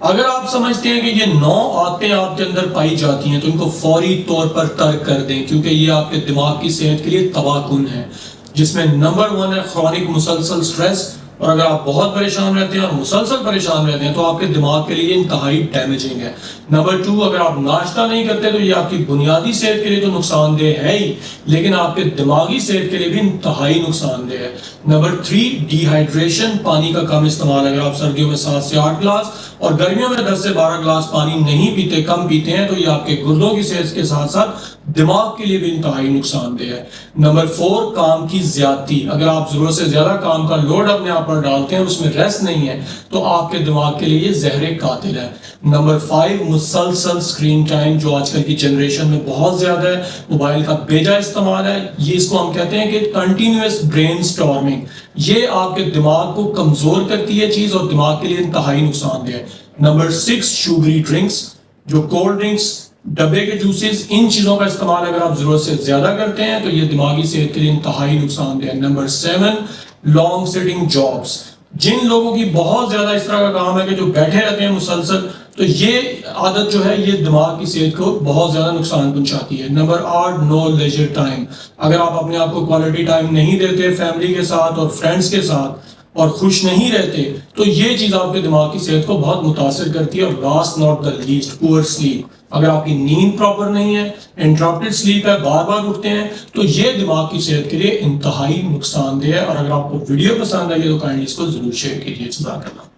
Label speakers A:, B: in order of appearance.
A: اگر آپ سمجھتے ہیں کہ یہ 9 عادتیں آپ کے اندر پائی جاتی ہیں تو ان کو فوری طور پر ترک کر دیں، کیونکہ یہ آپ کے دماغ کی صحت کے لیے تباہ کن ہے، جس میں نمبر 1 ہے chronic مسلسل سٹریس. اور اگر آپ بہت پریشان رہتے ہیں اور مسلسل پریشان رہتے ہیں تو آپ کے دماغ کے لیے یہ انتہائی ڈیمیجنگ ہے. نمبر 2، اگر آپ ناشتہ نہیں کرتے تو یہ آپ کی بنیادی صحت کے لیے تو نقصان دہ ہے ہی، لیکن آپ کے دماغی صحت کے لیے بھی انتہائی نقصان دہ ہے. نمبر 3، ڈی ہائیڈریشن، پانی کا کم استعمال. اگر آپ سردیوں میں 7 سے 8 گلاس اور گرمیوں میں 10 سے 12 گلاس پانی نہیں پیتے، کم پیتے ہیں، تو یہ آپ کے گردوں کی صحت کے ساتھ ساتھ دماغ کے لیے بھی انتہائی نقصان دہ ہے. نمبر 4، کام کی زیادتی. اگر آپ ضرورت سے زیادہ کام کا لوڈ اپنے آپ پر ڈالتے ہیں اور اس میں ریسٹ نہیں ہے تو آپ کے دماغ کے لیے یہ زہر قاتل ہے. نمبر 5، مسلسل اسکرین ٹائم، جو آج کل کی جنریشن میں بہت زیادہ ہے. موبائل کا بیجا استعمال ہے، یہ اس کو ہم کہتے ہیں کہ کنٹینیوس برین سٹارمنگ. یہ آپ کے دماغ کو کمزور کرتی ہے چیز اور دماغ کے لیے انتہائی نقصان دہ ہے. نمبر 6، شوگری ڈرنکس، جو کولڈ ڈرنکس، ڈبے کے جوسز، ان چیزوں کا استعمال اگر آپ ضرورت سے زیادہ کرتے ہیں تو یہ دماغی صحت کے لیے انتہائی نقصان دہ ہے. Number 7، long sitting jobs. جن لوگوں کی بہت زیادہ اس طرح کا کام ہے کہ جو بیٹھے رہتے ہیں مسلسل، تو یہ عادت جو ہے یہ دماغ کی صحت کو بہت زیادہ نقصان پہنچاتی ہے. نمبر 8، نو لیجر ٹائم. اگر آپ اپنے آپ کو کوالٹی ٹائم نہیں دیتے فیملی کے ساتھ اور فرینڈز کے ساتھ اور خوش نہیں رہتے تو یہ چیز آپ کے دماغ کی صحت کو بہت متاثر کرتی ہے. اور لاسٹ ناٹ دا لیسٹ، پور سلیپ. اگر آپ کی نیند پراپر نہیں ہے، انٹرپٹڈ سلیپ ہے، بار بار اٹھتے ہیں، تو یہ دماغ کی صحت کے لیے انتہائی نقصان دہ ہے. اور اگر آپ کو ویڈیو پسند آئی ہے تو کائنڈلی اس کو ضرور شیئر کیجیے. جزاک اللہ.